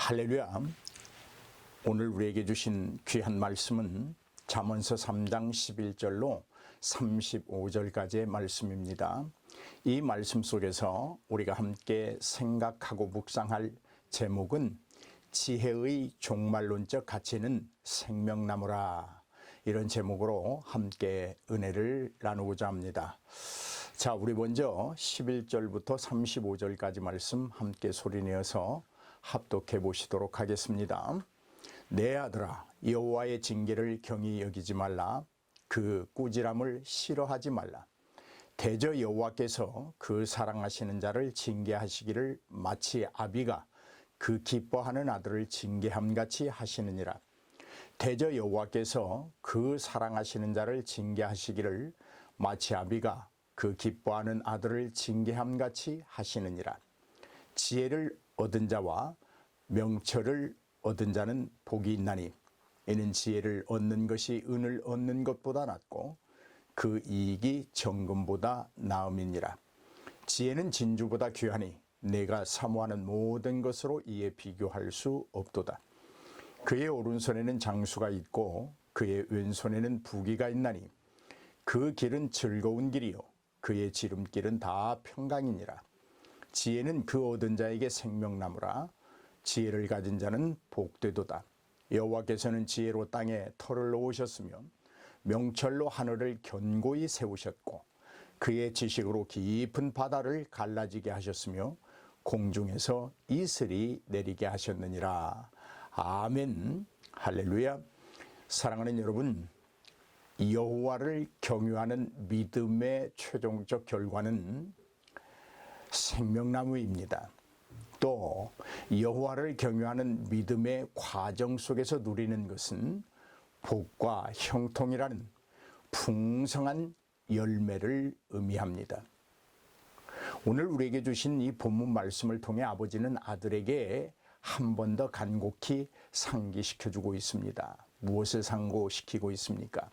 할렐루야. 오늘 우리에게 주신 귀한 말씀은 잠언서 3장 11절로 35절까지의 말씀입니다. 이 말씀 속에서 우리가 함께 생각하고 묵상할 제목은 지혜의 종말론적 가치는 생명나무라, 이런 제목으로 함께 은혜를 나누고자 합니다. 자, 우리 먼저 11절부터 35절까지 말씀 함께 소리내어서 합독해 보시도록 하겠습니다. 내 아들아, 여호와의 징계를 경히 여기지 말라. 그 꾸지람을 싫어하지 말라. 대저 여호와께서 그 사랑하시는 자를 징계하시기를 마치 아비가 그 기뻐하는 아들을 징계함같이 하시느니라. 대저 여호와께서 그 사랑하시는 자를 징계하시기를 마치 아비가 그 기뻐하는 아들을 징계함같이 하시느니라. 지혜를 얻은 자와 명철을 얻은 자는 복이 있나니 이는 지혜를 얻는 것이 은을 얻는 것보다 낫고 그 이익이 정금보다 나음이니라. 지혜는 진주보다 귀하니 내가 사모하는 모든 것으로 이에 비교할 수 없도다. 그의 오른손에는 장수가 있고 그의 왼손에는 부귀가 있나니 그 길은 즐거운 길이요 그의 지름길은 다 평강이니라. 지혜는 그 얻은 자에게 생명나무라. 지혜를 가진 자는 복되도다. 여호와께서는 지혜로 땅에 터를 놓으셨으며 명철로 하늘을 견고히 세우셨고 그의 지식으로 깊은 바다를 갈라지게 하셨으며 공중에서 이슬이 내리게 하셨느니라. 아멘. 할렐루야. 사랑하는 여러분, 여호와를 경유하는 믿음의 최종적 결과는 생명나무입니다. 또 여호와를 경유하는 믿음의 과정 속에서 누리는 것은 복과 형통이라는 풍성한 열매를 의미합니다. 오늘 우리에게 주신 이 본문 말씀을 통해 아버지는 아들에게 한 번 더 간곡히 상기시켜주고 있습니다. 무엇을 상고시키고 있습니까?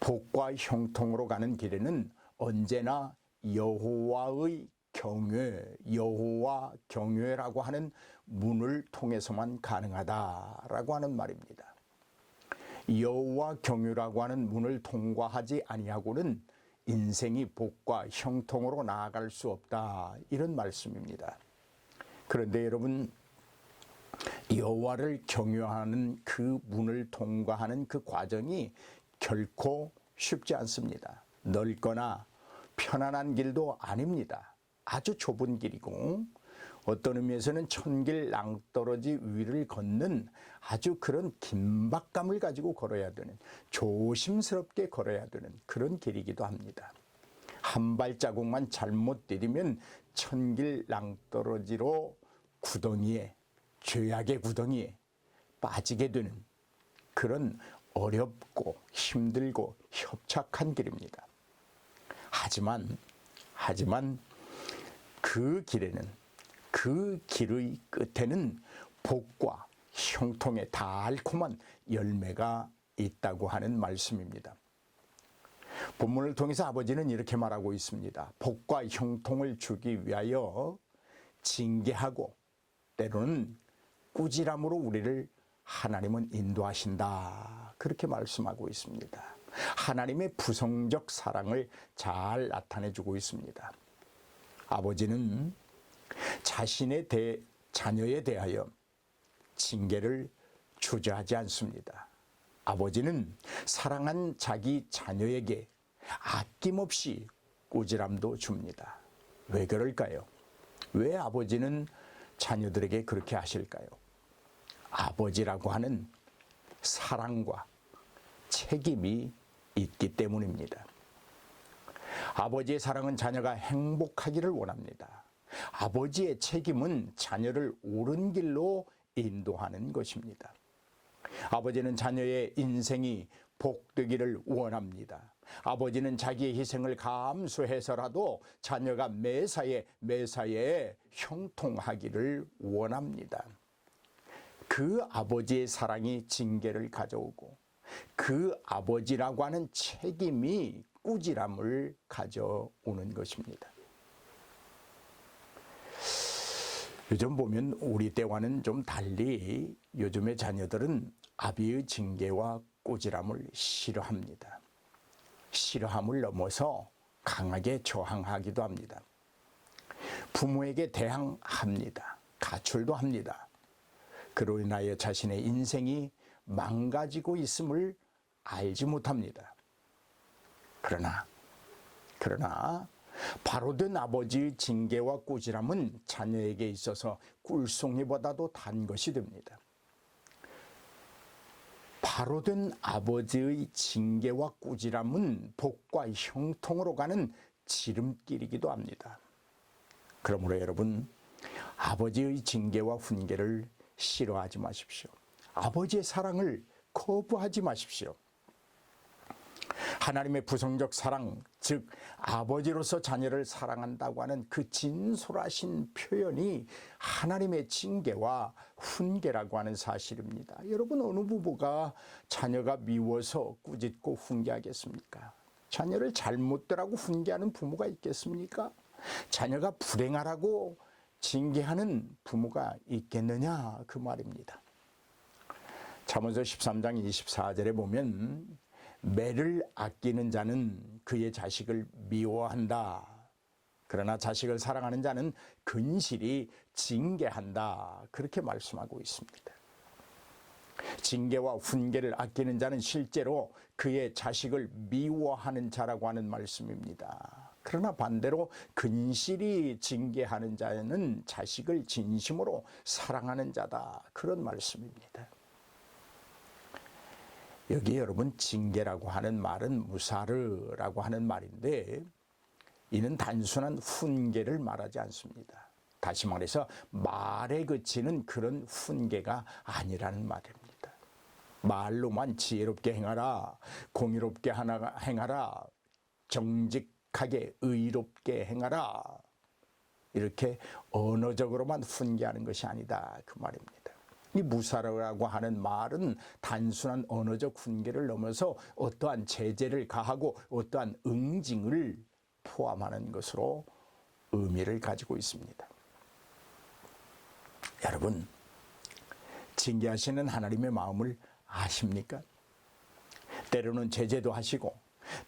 복과 형통으로 가는 길에는 언제나 여호와의 경외, 여호와 경외라고 하는 문을 통해서만 가능하다라고 하는 말입니다. 여호와 경외라고 하는 문을 통과하지 아니하고는 인생이 복과 형통으로 나아갈 수 없다, 이런 말씀입니다. 그런데 여러분, 여호와를 경외하는 그 문을 통과하는 그 과정이 결코 쉽지 않습니다. 넓거나 편안한 길도 아닙니다. 아주 좁은 길이고 어떤 의미에서는 천길 낭떠러지 위를 걷는 아주 그런 긴박감을 가지고 걸어야 되는, 조심스럽게 걸어야 되는 그런 길이기도 합니다. 한 발자국만 잘못 디디면 천길 낭떠러지로 구덩이에, 죄악의 구덩이에 빠지게 되는 그런 어렵고 힘들고 협착한 길입니다. 하지만 그 길에는, 그 길의 끝에는 복과 형통의 달콤한 열매가 있다고 하는 말씀입니다. 본문을 통해서 아버지는 이렇게 말하고 있습니다. 복과 형통을 주기 위하여 징계하고 때로는 꾸지람으로 우리를 하나님은 인도하신다, 그렇게 말씀하고 있습니다. 하나님의 부성적 사랑을 잘 나타내주고 있습니다. 아버지는 자신의 자녀에 대하여 징계를 주저하지 않습니다. 아버지는 사랑한 자기 자녀에게 아낌없이 꾸지람도 줍니다. 왜 그럴까요? 왜 아버지는 자녀들에게 그렇게 하실까요? 아버지라고 하는 사랑과 책임이 있기 때문입니다. 아버지의 사랑은 자녀가 행복하기를 원합니다. 아버지의 책임은 자녀를 옳은 길로 인도하는 것입니다. 아버지는 자녀의 인생이 복되기를 원합니다. 아버지는 자기의 희생을 감수해서라도 자녀가 매사에 형통하기를 원합니다. 그 아버지의 사랑이 징계를 가져오고 그 아버지라고 하는 책임이 꾸지람을 가져오는 것입니다. 요즘 보면 우리 때와는 좀 달리 요즘의 자녀들은 아비의 징계와 꾸지람을 싫어합니다. 싫어함을 넘어서 강하게 저항하기도 합니다. 부모에게 대항합니다. 가출도 합니다. 그로 인하여 자신의 인생이 망가지고 있음을 알지 못합니다. 그러나 바로된 아버지의 징계와 꾸지람은 자녀에게 있어서 꿀송이보다도 단 것이 됩니다. 바로된 아버지의 징계와 꾸지람은 복과 형통으로 가는 지름길이기도 합니다. 그러므로 여러분, 아버지의 징계와 훈계를 싫어하지 마십시오. 아버지의 사랑을 거부하지 마십시오. 하나님의 부성적 사랑, 즉 아버지로서 자녀를 사랑한다고 하는 그 진솔하신 표현이 하나님의 징계와 훈계라고 하는 사실입니다. 여러분, 어느 부부가 자녀가 미워서 꾸짖고 훈계하겠습니까? 자녀를 잘못되라고 훈계하는 부모가 있겠습니까? 자녀가 불행하라고 징계하는 부모가 있겠느냐, 그 말입니다. 잠언서 13장 24절에 보면 매를 아끼는 자는 그의 자식을 미워한다. 그러나 자식을 사랑하는 자는 근실히 징계한다. 그렇게 말씀하고 있습니다. 징계와 훈계를 아끼는 자는 실제로 그의 자식을 미워하는 자라고 하는 말씀입니다. 그러나 반대로 근실히 징계하는 자는 자식을 진심으로 사랑하는 자다. 그런 말씀입니다. 여기 여러분, 징계라고 하는 말은 무사르라고 하는 말인데, 이는 단순한 훈계를 말하지 않습니다. 다시 말해서 말에 그치는 그런 훈계가 아니라는 말입니다. 말로만 지혜롭게 행하라, 공의롭게 행하라, 정직하게 의롭게 행하라, 이렇게 언어적으로만 훈계하는 것이 아니다, 그 말입니다. 이 무사라고 하는 말은 단순한 언어적 훈계를 넘어서 어떠한 제재를 가하고 어떠한 응징을 포함하는 것으로 의미를 가지고 있습니다. 여러분, 징계하시는 하나님의 마음을 아십니까? 때로는 제재도 하시고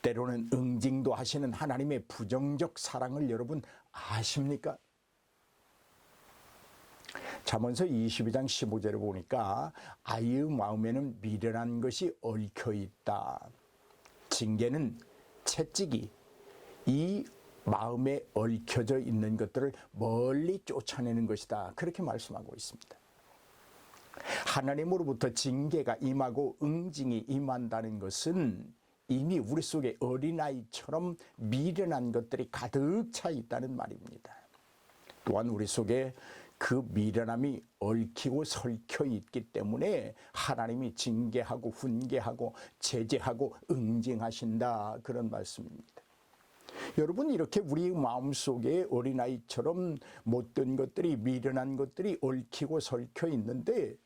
때로는 응징도 하시는 하나님의 부정적 사랑을 여러분 아십니까? 잠언서 22장 15절에 보니까 아이의 마음에는 미련한 것이 얽혀 있다. 징계는 채찍이 이 마음에 얽혀져 있는 것들을 멀리 쫓아내는 것이다. 그렇게 말씀하고 있습니다. 하나님으로부터 징계가 임하고 응징이 임한다는 것은 이미 우리 속에 어린아이처럼 미련한 것들이 가득 차 있다는 말입니다. 또한 우리 속에 그 미련함이 얽히고 설켜 있기 때문에 하나님이 징계하고 훈계하고 제재하고 응징하신다, 그런 말씀입니다. 여러분, 이렇게 우리 마음속에 어린아이처럼 못된 것들이, 미련한 것들이 얽히고 설켜 있는데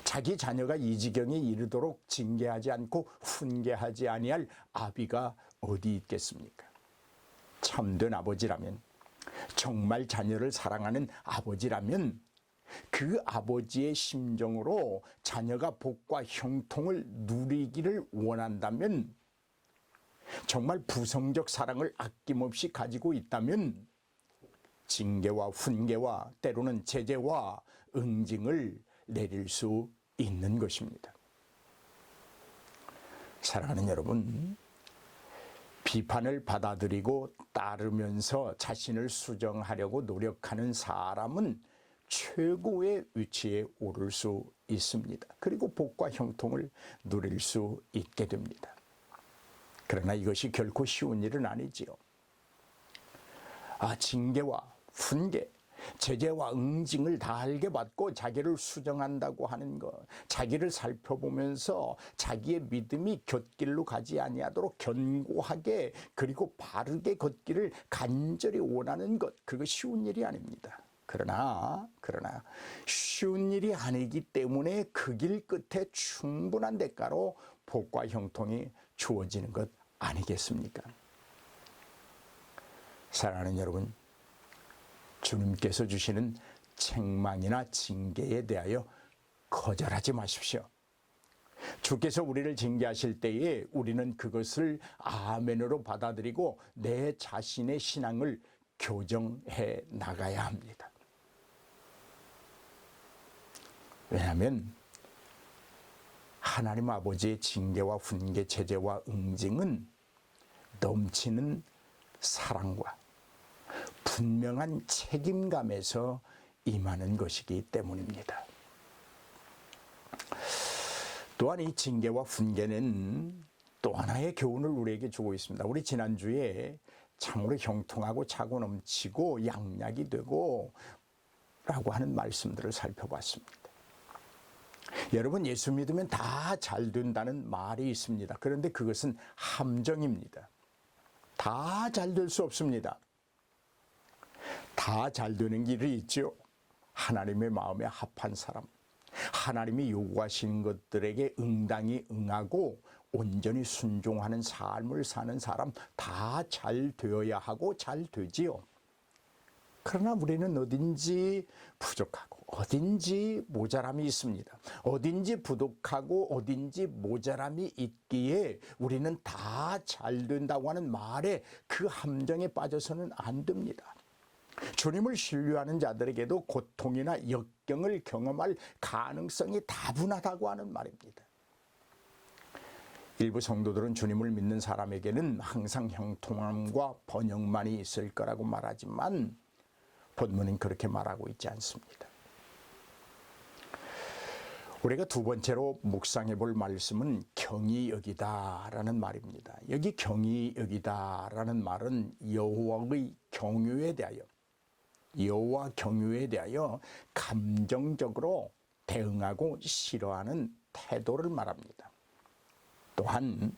자기 자녀가 이 지경에 이르도록 징계하지 않고 훈계하지 아니할 아비가 어디 있겠습니까? 참된 아버지라면, 정말 자녀를 사랑하는 아버지라면 그 아버지의 심정으로 자녀가 복과 형통을 누리기를 원한다면, 정말 부성적 사랑을 아낌없이 가지고 있다면 징계와 훈계와 때로는 제재와 응징을 내릴 수 있는 것입니다. 사랑하는 여러분, 비판을 받아들이고 따르면서 자신을 수정하려고 노력하는 사람은 최고의 위치에 오를 수 있습니다. 그리고 복과 형통을 누릴 수 있게 됩니다. 그러나 이것이 결코 쉬운 일은 아니지요. 징계와 훈계, 제재와 응징을 달게 받고 자기를 수정한다고 하는 것, 자기를 살펴보면서 자기의 믿음이 곁길로 가지 아니하도록 견고하게 그리고 바르게 걷기를 간절히 원하는 것, 그거 쉬운 일이 아닙니다. 그러나 쉬운 일이 아니기 때문에 그 길 끝에 충분한 대가로 복과 형통이 주어지는 것 아니겠습니까? 사랑하는 여러분, 주님께서 주시는 책망이나 징계에 대하여 거절하지 마십시오. 주께서 우리를 징계하실 때에 우리는 그것을 아멘으로 받아들이고 내 자신의 신앙을 교정해 나가야 합니다. 왜냐하면 하나님 아버지의 징계와 훈계, 제재와 응징은 넘치는 사랑과 분명한 책임감에서 임하는 것이기 때문입니다. 또한 이 징계와 훈계는 또 하나의 교훈을 우리에게 주고 있습니다. 우리 지난주에 참으로 형통하고 차고 넘치고 양약이 되고 라고 하는 말씀들을 살펴봤습니다. 여러분, 예수 믿으면 다 잘 된다는 말이 있습니다. 그런데 그것은 함정입니다. 다 잘 될 수 없습니다. 다 잘 되는 길이 있죠. 하나님의 마음에 합한 사람, 하나님이 요구하시는 것들에게 응당히 응하고 온전히 순종하는 삶을 사는 사람, 다 잘 되어야 하고 잘 되지요. 그러나 우리는 어딘지 부족하고 어딘지 모자람이 있습니다. 어딘지 부족하고 어딘지 모자람이 있기에 우리는 다 잘 된다고 하는 말에 그 함정에 빠져서는 안 됩니다. 주님을 신뢰하는 자들에게도 고통이나 역경을 경험할 가능성이 다분하다고 하는 말입니다. 일부 성도들은 주님을 믿는 사람에게는 항상 형통함과 번영만이 있을 거라고 말하지만 본문은 그렇게 말하고 있지 않습니다. 우리가 두 번째로 묵상해 볼 말씀은 경히 여기다라는 말입니다. 여기 경히 여기다라는 말은 여호와의 경유에 대하여, 여호와 경유에 대하여 감정적으로 대응하고 싫어하는 태도를 말합니다. 또한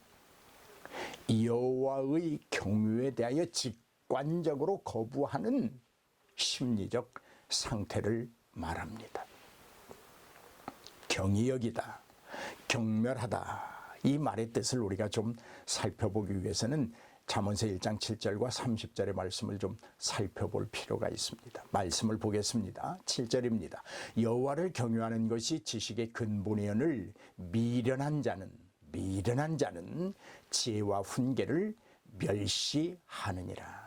여호와의 경유에 대하여 직관적으로 거부하는 심리적 상태를 말합니다. 경히 여기다, 경멸하다, 이 말의 뜻을 우리가 좀 살펴보기 위해서는 잠언서 1장 7절과 30절의 말씀을 좀 살펴볼 필요가 있습니다. 말씀을 보겠습니다. 7절입니다. 여호와를 경유하는 것이 지식의 근본이오늘 미련한 자는 지혜와 훈계를 멸시하느니라.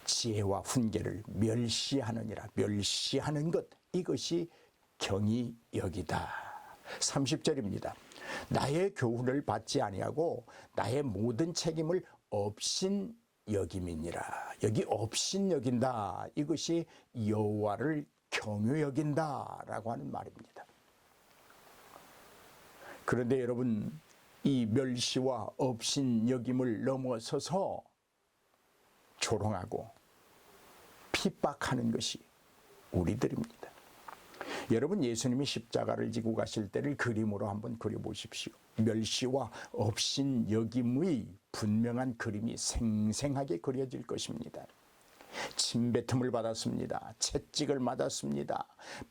지혜와 훈계를 멸시하느니라. 멸시하는 것, 이것이 경히 여기다. 30절입니다. 나의 교훈을 받지 아니하고 나의 모든 책임을 업신 여김이니라. 여기 업신 여긴다, 이것이 여호와를 경유 여긴다라고 하는 말입니다. 그런데 여러분, 이 멸시와 업신 여김을 넘어서서 조롱하고 핍박하는 것이 우리들입니다. 여러분, 예수님이 십자가를 지고 가실 때를 그림으로 한번 그려보십시오. 멸시와 업신 여김의 분명한 그림이 생생하게 그려질 것입니다. 침뱉음을 받았습니다. 채찍을 맞았습니다.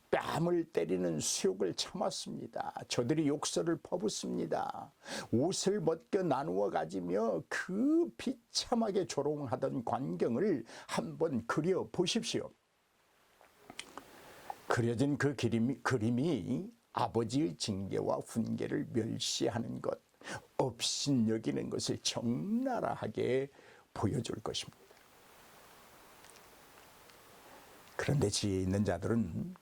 뺨을 때리는 수욕을 참았습니다. 저들이 욕설을 퍼붓습니다. 옷을 벗겨 나누어 가지며 그 비참하게 조롱하던 광경을 한번 그려 보십시오. 그려진 그 그림이 아버지의 징계와 훈계를 멸시하는 것, 업신여기는 것을 적나라하게 보여줄 것입니다. 그런데 지혜 있는 자들은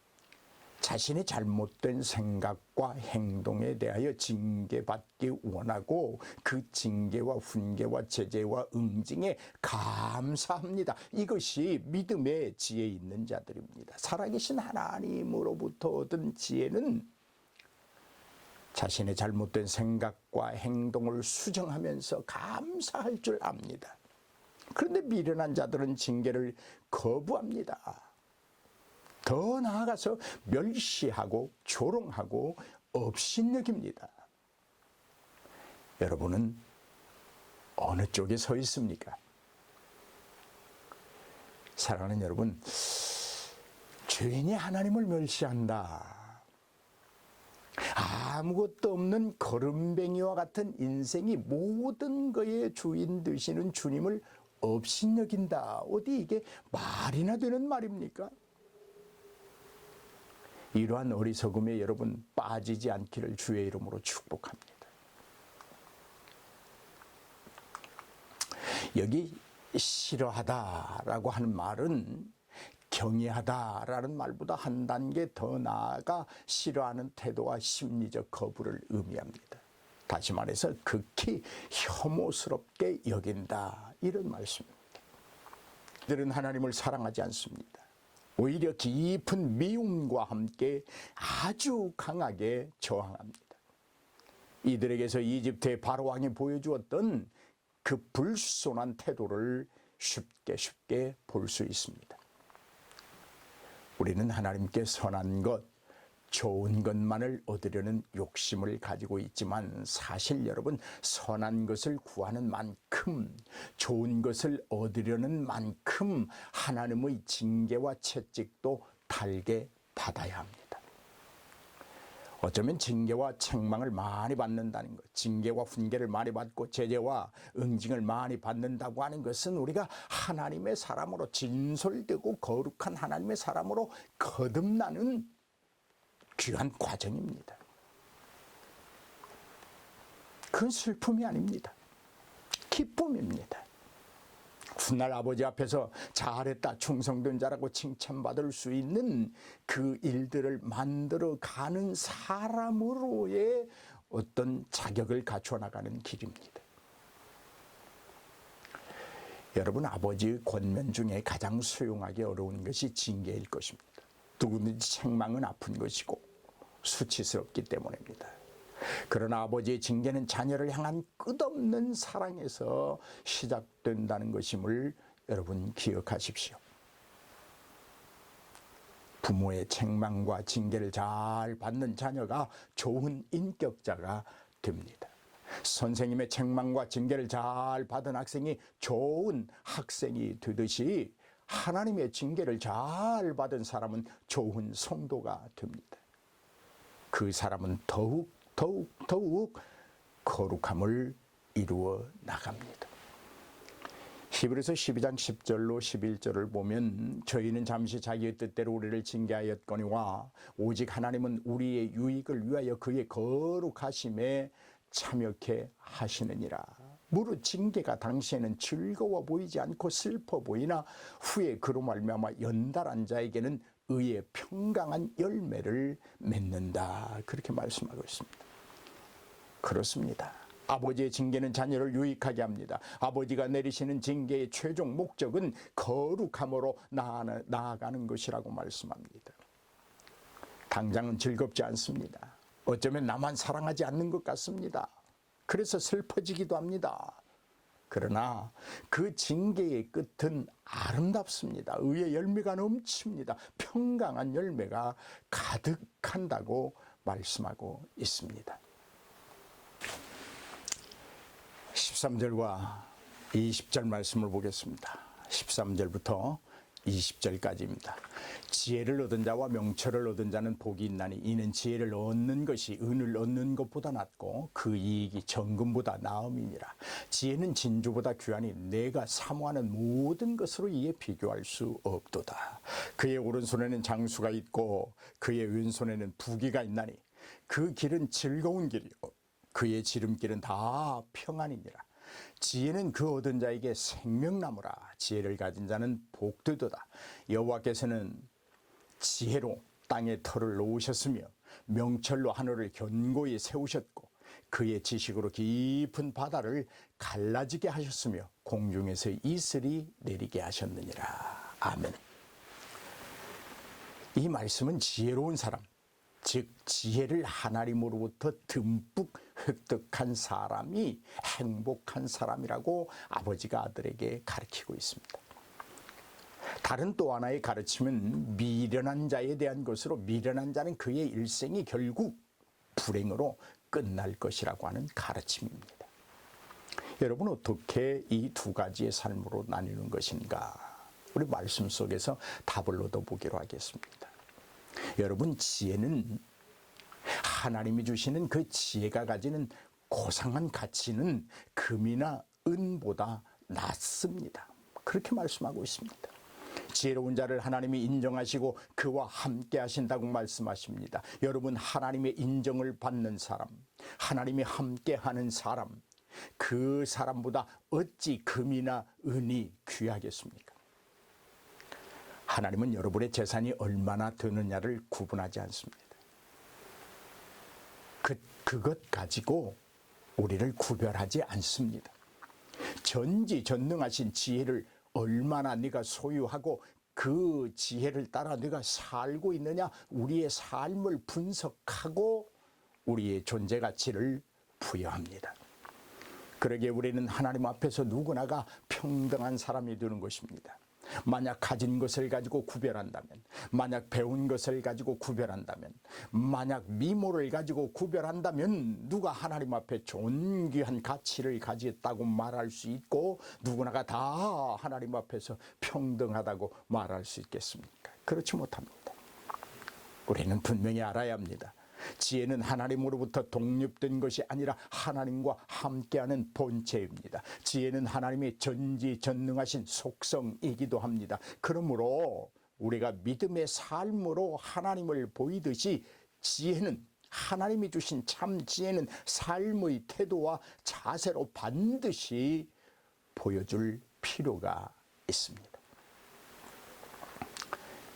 자신의 잘못된 생각과 행동에 대하여 징계받기 원하고 그 징계와 훈계와 제재와 응징에 감사합니다. 이것이 믿음의 지혜 있는 자들입니다. 살아계신 하나님으로부터 얻은 지혜는 자신의 잘못된 생각과 행동을 수정하면서 감사할 줄 압니다. 그런데 미련한 자들은 징계를 거부합니다. 더 나아가서 멸시하고 조롱하고 업신여깁니다. 여러분은 어느 쪽에 서 있습니까? 사랑하는 여러분, 죄인이 하나님을 멸시한다. 아무것도 없는 거름뱅이와 같은 인생이 모든 것의 주인 되시는 주님을 업신여긴다. 어디 이게 말이나 되는 말입니까? 이러한 어리석음에 여러분 빠지지 않기를 주의 이름으로 축복합니다. 여기 싫어하다라고 하는 말은 경외하다라는 말보다 한 단계 더 나아가 싫어하는 태도와 심리적 거부를 의미합니다. 다시 말해서 극히 혐오스럽게 여긴다, 이런 말씀입니다. 그들은 하나님을 사랑하지 않습니다. 오히려 깊은 미움과 함께 아주 강하게 저항합니다. 이들에게서 이집트의 바로왕이 보여주었던 그 불손한 태도를 쉽게 볼 수 있습니다. 우리는 하나님께 선한 것, 좋은 것만을 얻으려는 욕심을 가지고 있지만 사실 여러분, 선한 것을 구하는 만큼, 좋은 것을 얻으려는 만큼 하나님의 징계와 채찍도 달게 받아야 합니다. 어쩌면 징계와 책망을 많이 받는다는 것, 징계와 훈계를 많이 받고 제재와 응징을 많이 받는다고 하는 것은 우리가 하나님의 사람으로, 진솔되고 거룩한 하나님의 사람으로 거듭나는 귀한 과정입니다. 그건 슬픔이 아닙니다. 기쁨입니다. 훗날 아버지 앞에서 잘했다, 충성된 자라고 칭찬받을 수 있는 그 일들을 만들어가는 사람으로의 어떤 자격을 갖춰 나가는 길입니다. 여러분, 아버지의 권면 중에 가장 수용하기 어려운 것이 징계일 것입니다. 누구든지 책망은 아픈 것이고 수치스럽기 때문입니다. 그러나 아버지의 징계는 자녀를 향한 끝없는 사랑에서 시작된다는 것임을 여러분 기억하십시오. 부모의 책망과 징계를 잘 받는 자녀가 좋은 인격자가 됩니다. 선생님의 책망과 징계를 잘 받은 학생이 좋은 학생이 되듯이 하나님의 징계를 잘 받은 사람은 좋은 성도가 됩니다. 그 사람은 더욱 거룩함을 이루어 나갑니다. 히브리서 12장 10절로 11절을 보면 저희는 잠시 자기의 뜻대로 우리를 징계하였거니와 오직 하나님은 우리의 유익을 위하여 그의 거룩하심에 참여케 하시느니라. 무릇 징계가 당시에는 즐거워 보이지 않고 슬퍼 보이나 후에 그로 말미암아 연달한 자에게는 의의 평강한 열매를 맺는다. 그렇게 말씀하고 있습니다. 그렇습니다. 아버지의 징계는 자녀를 유익하게 합니다. 아버지가 내리시는 징계의 최종 목적은 거룩함으로 나아가는 것이라고 말씀합니다. 당장은 즐겁지 않습니다. 어쩌면 나만 사랑하지 않는 것 같습니다. 그래서 슬퍼지기도 합니다. 그러나 그 징계의 끝은 아름답습니다. 의의 열매가 넘칩니다. 평강한 열매가 가득한다고 말씀하고 있습니다. 13절과 20절 말씀을 보겠습니다. 13절부터 20절까지입니다. 지혜를 얻은 자와 명철을 얻은 자는 복이 있나니 이는 지혜를 얻는 것이 은을 얻는 것보다 낫고 그 이익이 정금보다 나음이니라. 지혜는 진주보다 귀하니 내가 사모하는 모든 것으로 이에 비교할 수 없도다. 그의 오른손에는 장수가 있고 그의 왼손에는 부귀가 있나니 그 길은 즐거운 길이요 그의 지름길은 다 평안이니라. 지혜는 그 얻은 자에게 생명나무라. 지혜를 가진 자는 복되도다. 여호와께서는 지혜로 땅에 터를 놓으셨으며 명철로 하늘을 견고히 세우셨고 그의 지식으로 깊은 바다를 갈라지게 하셨으며 공중에서 이슬이 내리게 하셨느니라. 아멘. 이 말씀은 지혜로운 사람, 즉 지혜를 하나님으로부터 듬뿍 획득한 사람이 행복한 사람이라고 아버지가 아들에게 가르치고 있습니다. 다른 또 하나의 가르침은 미련한 자에 대한 것으로 미련한 자는 그의 일생이 결국 불행으로 끝날 것이라고 하는 가르침입니다. 여러분, 어떻게 이 두 가지의 삶으로 나뉘는 것인가? 우리 말씀 속에서 답을 얻어보기로 하겠습니다. 여러분, 지혜는 하나님이 주시는 그 지혜가 가지는 고상한 가치는 금이나 은보다 낫습니다. 그렇게 말씀하고 있습니다. 지혜로운 자를 하나님이 인정하시고 그와 함께 하신다고 말씀하십니다. 여러분, 하나님의 인정을 받는 사람, 하나님이 함께 하는 사람, 그 사람보다 어찌 금이나 은이 귀하겠습니까? 하나님은 여러분의 재산이 얼마나 되느냐를 구분하지 않습니다. 그것 가지고 우리를 구별하지 않습니다. 전지전능하신 지혜를 얼마나 네가 소유하고 그 지혜를 따라 네가 살고 있느냐, 우리의 삶을 분석하고 우리의 존재 가치를 부여합니다. 그러기에 우리는 하나님 앞에서 누구나가 평등한 사람이 되는 것입니다. 만약 가진 것을 가지고 구별한다면, 만약 배운 것을 가지고 구별한다면, 만약 미모를 가지고 구별한다면 누가 하나님 앞에 존귀한 가치를 가졌다고 말할 수 있고 누구나가 다 하나님 앞에서 평등하다고 말할 수 있겠습니까? 그렇지 못합니다. 우리는 분명히 알아야 합니다. 지혜는 하나님으로부터 독립된 것이 아니라 하나님과 함께하는 본체입니다. 지혜는 하나님의 전지전능하신 속성이기도 합니다. 그러므로 우리가 믿음의 삶으로 하나님을 보이듯이 지혜는, 하나님이 주신 참 지혜는 삶의 태도와 자세로 반드시 보여줄 필요가 있습니다.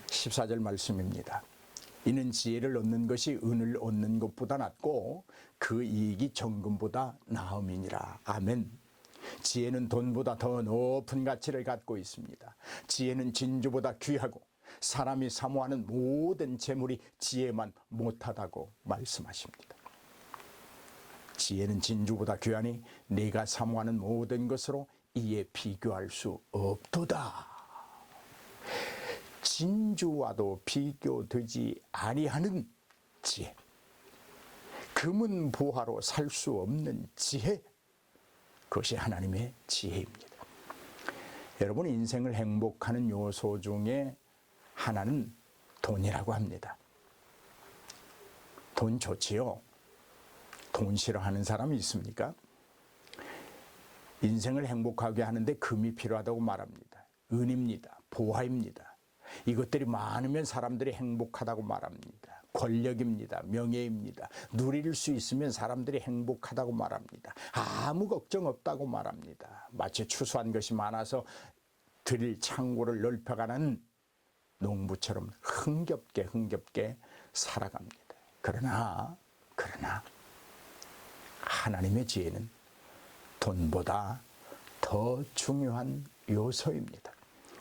14절 말씀입니다. 이는 지혜를 얻는 것이 은을 얻는 것보다 낫고 그 이익이 정금보다 나음이니라. 아멘. 지혜는 돈보다 더 높은 가치를 갖고 있습니다. 지혜는 진주보다 귀하고 사람이 사모하는 모든 재물이 지혜만 못하다고 말씀하십니다. 지혜는 진주보다 귀하니 네가 사모하는 모든 것으로 이에 비교할 수 없도다. 진주와도 비교되지 아니하는 지혜, 금은 보화로 살 수 없는 지혜, 그것이 하나님의 지혜입니다. 여러분, 인생을 행복하는 요소 중에 하나는 돈이라고 합니다. 돈 좋지요? 돈 싫어하는 사람이 있습니까? 인생을 행복하게 하는데 금이 필요하다고 말합니다. 은입니다. 보화입니다. 이것들이 많으면 사람들이 행복하다고 말합니다. 권력입니다. 명예입니다. 누릴 수 있으면 사람들이 행복하다고 말합니다. 아무 걱정 없다고 말합니다. 마치 추수한 것이 많아서 들일 창고를 넓혀가는 농부처럼 흥겹게 살아갑니다. 그러나 하나님의 지혜는 돈보다 더 중요한 요소입니다.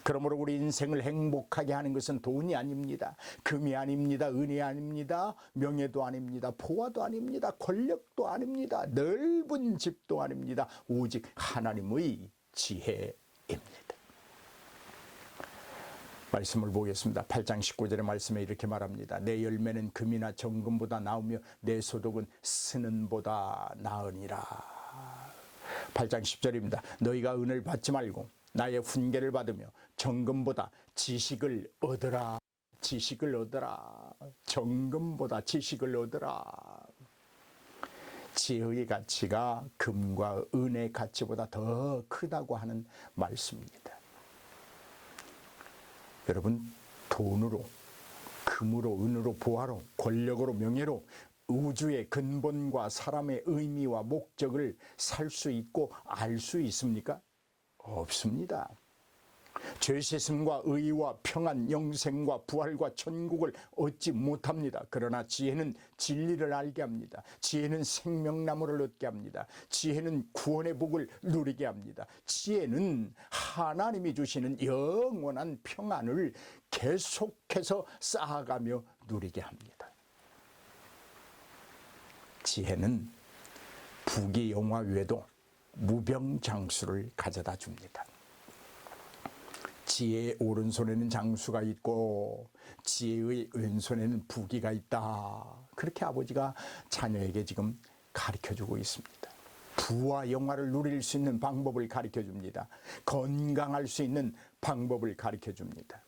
그러므로 우리 인생을 행복하게 하는 것은 돈이 아닙니다. 금이 아닙니다. 은이 아닙니다. 명예도 아닙니다. 보화도 아닙니다. 권력도 아닙니다. 넓은 집도 아닙니다. 오직 하나님의 지혜입니다. 말씀을 보겠습니다. 8장 19절의 말씀에 이렇게 말합니다. 내 열매는 금이나 정금보다 나으며 내 소득은 스는보다 나으니라. 8장 10절입니다. 너희가 은을 받지 말고 나의 훈계를 받으며 정금보다 지식을 얻으라. 지식을 얻으라. 정금보다 지식을 얻으라. 지혜의 가치가 금과 은의 가치보다 더 크다고 하는 말씀입니다. 여러분, 돈으로, 금으로, 은으로, 보화로, 권력으로, 명예로 우주의 근본과 사람의 의미와 목적을 살 수 있고 알 수 있습니까? 없습니다. 죄 씻음과 의와 평안, 영생과 부활과 천국을 얻지 못합니다. 그러나 지혜는 진리를 알게 합니다. 지혜는 생명나무를 얻게 합니다. 지혜는 구원의 복을 누리게 합니다. 지혜는 하나님이 주시는 영원한 평안을 계속해서 쌓아가며 누리게 합니다. 지혜는 부귀 영화 외에도 무병장수를 가져다 줍니다. 지혜의 오른손에는 장수가 있고 지혜의 왼손에는 부귀가 있다. 그렇게 아버지가 자녀에게 지금 가르쳐주고 있습니다. 부와 영화를 누릴 수 있는 방법을 가르쳐줍니다. 건강할 수 있는 방법을 가르쳐줍니다.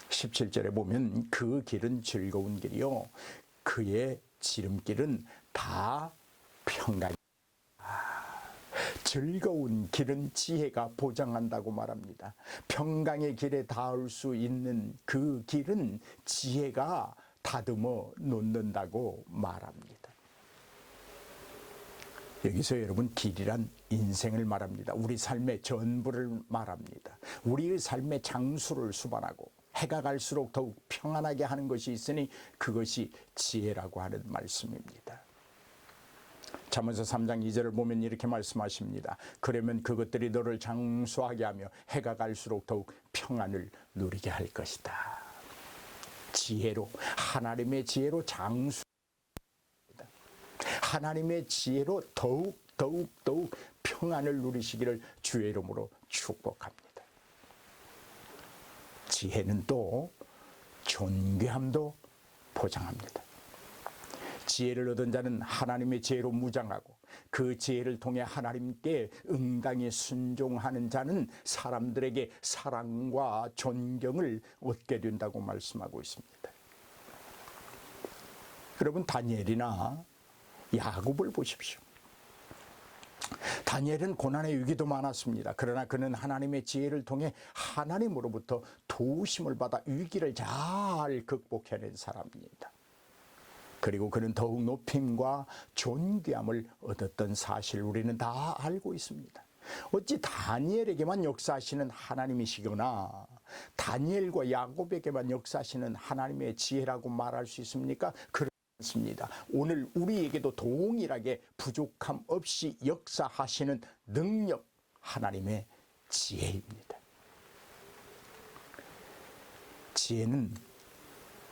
17절에 보면 그 길은 즐거운 길이요 그의 지름길은 다 평강. 즐거운 길은 지혜가 보장한다고 말합니다. 평강의 길에 닿을 수 있는 그 길은 지혜가 다듬어 놓는다고 말합니다. 여기서 여러분, 길이란 인생을 말합니다. 우리 삶의 전부를 말합니다. 우리의 삶의 장수를 수반하고 해가 갈수록 더욱 평안하게 하는 것이 있으니 그것이 지혜라고 하는 말씀입니다. 잠언서 3장 2절을 보면 이렇게 말씀하십니다. 그러면 그것들이 너를 장수하게 하며 해가 갈수록 더욱 평안을 누리게 할 것이다. 지혜로, 하나님의 지혜로 장수, 하나님의 지혜로 더욱 평안을 누리시기를 주의 이름으로 축복합니다. 지혜는 또 존귀함도 보장합니다. 지혜를 얻은 자는 하나님의 지혜로 무장하고 그 지혜를 통해 하나님께 응당히 순종하는 자는 사람들에게 사랑과 존경을 얻게 된다고 말씀하고 있습니다. 여러분, 다니엘이나 야곱을 보십시오. 다니엘은 고난의 위기도 많았습니다. 그러나 그는 하나님의 지혜를 통해 하나님으로부터 도우심을 받아 위기를 잘 극복해낸 사람입니다. 그리고 그는 더욱 높임과 존귀함을 얻었던 사실 우리는 다 알고 있습니다. 어찌 다니엘에게만 역사하시는 하나님이시거나 다니엘과 야곱에게만 역사하시는 하나님의 지혜라고 말할 수 있습니까? 그렇지 않습니다. 오늘 우리에게도 동일하게 부족함 없이 역사하시는 능력, 하나님의 지혜입니다. 지혜는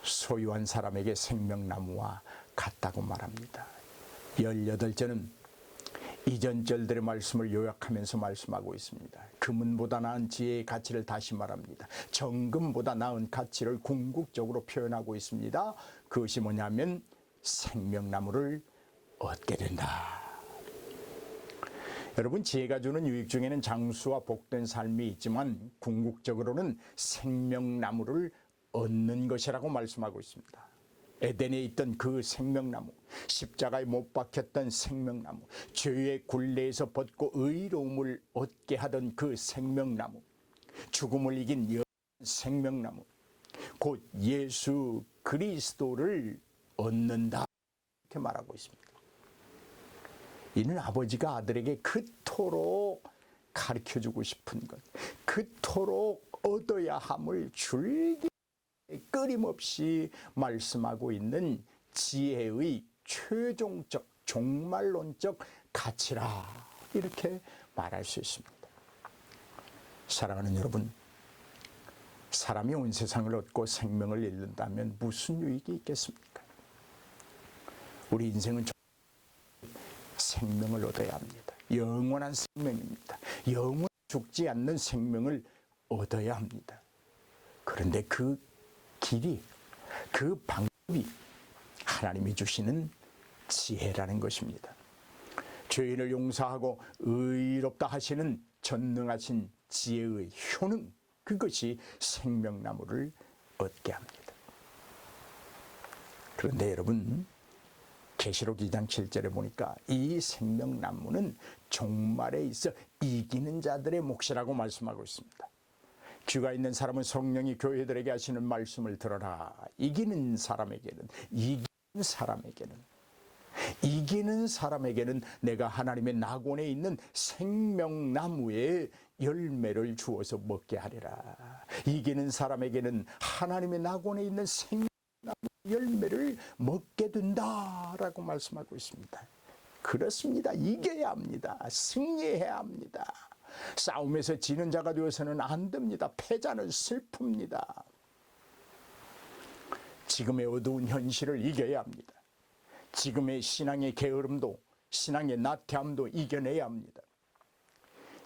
소유한 사람에게 생명나무와 같다고 말합니다. 18절은 이전 절들의 말씀을 요약하면서 말씀하고 있습니다. 금은보다 나은 지혜의 가치를 다시 말합니다. 정금보다 나은 가치를 궁극적으로 표현하고 있습니다. 그것이 뭐냐면 생명나무를 얻게 된다. 여러분, 지혜가 주는 유익 중에는 장수와 복된 삶이 있지만 궁극적으로는 생명나무를 얻는 것이라고 말씀하고 있습니다. 에덴에 있던 그 생명나무, 십자가에 못 박혔던 생명나무, 죄의 굴레에서 벗고 의로움을 얻게 하던 그 생명나무, 죽음을 이긴 영원한 생명나무, 곧 예수 그리스도를 얻는다, 이렇게 말하고 있습니다. 이는 아버지가 아들에게 그토록 가르쳐주고 싶은 것, 그토록 얻어야 함을 줄기 끊임없이 말씀하고 있는 지혜의 최종적 종말론적 가치라, 이렇게 말할 수 있습니다. 사랑하는 여러분, 사람이 온 세상을 얻고 생명을 잃는다면 무슨 유익이 있겠습니까? 우리 인생은 생명을 얻어야 합니다. 영원한 생명입니다. 영원히 죽지 않는 생명을 얻어야 합니다. 그런데 그 길이, 그 방법이 하나님이 주시는 지혜라는 것입니다. 죄인을 용서하고 의롭다 하시는 전능하신 지혜의 효능, 그것이 생명나무를 얻게 합니다. 그런데 여러분, 계시록 2장 7절에 보니까 이 생명나무는 종말에 있어 이기는 자들의 몫이라고 말씀하고 있습니다. 귀가 있는 사람은 성령이 교회들에게 하시는 말씀을 들어라. 이기는 사람에게는 내가 하나님의 낙원에 있는 생명나무의 열매를 주어서 먹게 하리라. 이기는 사람에게는 하나님의 낙원에 있는 생명나무 열매를 먹게 된다라고 말씀하고 있습니다. 그렇습니다. 이겨야 합니다. 승리해야 합니다. 싸움에서 지는 자가 되어서는 안 됩니다. 패자는 슬픕니다. 지금의 어두운 현실을 이겨야 합니다. 지금의 신앙의 게으름도, 신앙의 나태함도 이겨내야 합니다.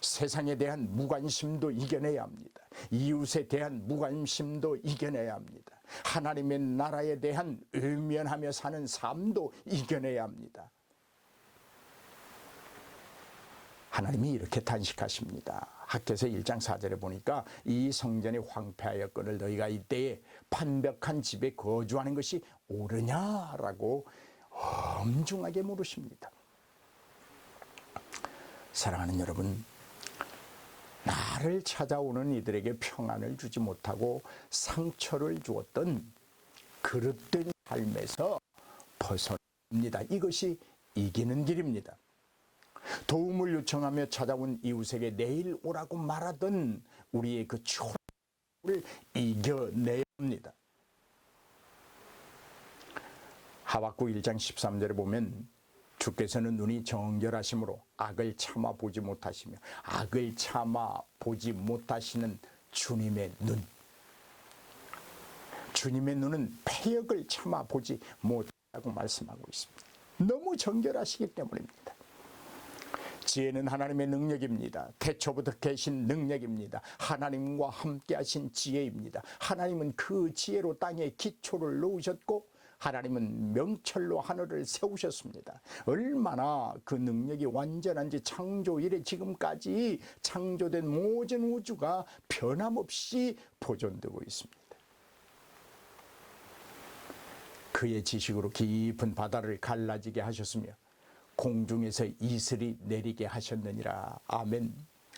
세상에 대한 무관심도 이겨내야 합니다. 이웃에 대한 무관심도 이겨내야 합니다. 하나님의 나라에 대한 외면하며 사는 삶도 이겨내야 합니다. 하나님이 이렇게 단식하십니다. 학개서 1장 4절에 보니까 이 성전이 황폐하였거늘 너희가 이때에 판벽한 집에 거주하는 것이 옳으냐라고 엄중하게 물으십니다. 사랑하는 여러분, 나를 찾아오는 이들에게 평안을 주지 못하고 상처를 주었던 그릇된 삶에서 벗어납니다. 이것이 이기는 길입니다. 도움을 요청하며 찾아온 이웃에게 내일 오라고 말하던 우리의 그 초를 이겨내야 합니다. 하박국 1장 13절에 보면 주께서는 눈이 정결하심으로 악을 참아 보지 못하시며 악을 참아 보지 못하시는 주님의 눈. 주님의 눈은 패역을 참아 보지 못하고 말씀하고 있습니다. 너무 정결하시기 때문입니다. 지혜는 하나님의 능력입니다. 태초부터 계신 능력입니다. 하나님과 함께 하신 지혜입니다. 하나님은 그 지혜로 땅에 기초를 놓으셨고 하나님은 명철로 하늘을 세우셨습니다. 얼마나 그 능력이 완전한지 창조 이래 지금까지 창조된 모든 우주가 변함없이 보존되고 있습니다. 그의 지식으로 깊은 바다를 갈라지게 하셨으며 공중에서 이슬이 내리게 하셨느니라. 아멘.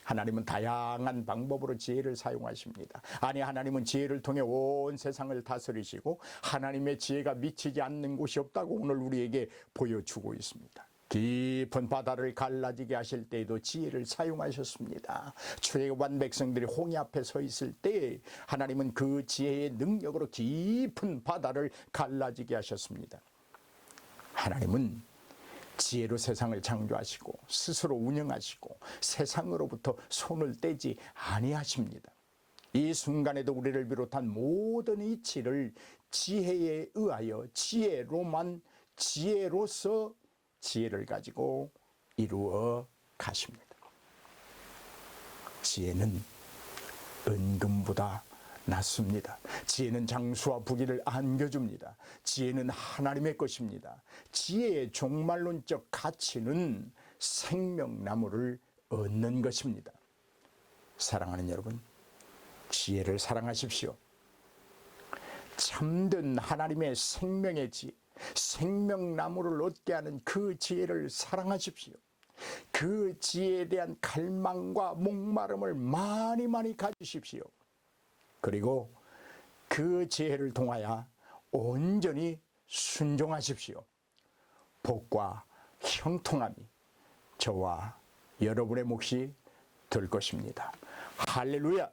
하나님은 다양한 방법으로 지혜를 사용하십니다. 아니, 하나님은 지혜를 통해 온 세상을 다스리시고 하나님의 지혜가 미치지 않는 곳이 없다고 오늘 우리에게 보여주고 있습니다. 깊은 바다를 갈라지게 하실 때에도 지혜를 사용하셨습니다. 출애굽한 백성들이 홍해 앞에 서 있을 때 하나님은 그 지혜의 능력으로 깊은 바다를 갈라지게 하셨습니다. 하나님은 지혜로 세상을 창조하시고 스스로 운영하시고 세상으로부터 손을 떼지 아니하십니다. 이 순간에도 우리를 비롯한 모든 이치를 지혜에 의하여 지혜로서 지혜를 가지고 이루어 가십니다. 지혜는 은금보다 낫습니다. 지혜는 장수와 부귀를 안겨줍니다. 지혜는 하나님의 것입니다. 지혜의 종말론적 가치는 생명나무를 얻는 것입니다. 사랑하는 여러분, 지혜를 사랑하십시오. 참된 하나님의 생명의 지혜, 생명나무를 얻게 하는 그 지혜를 사랑하십시오. 그 지혜에 대한 갈망과 목마름을 많이 가지십시오. 그리고 그 지혜를 통하여 온전히 순종하십시오. 복과 형통함이 저와 여러분의 몫이 될 것입니다. 할렐루야!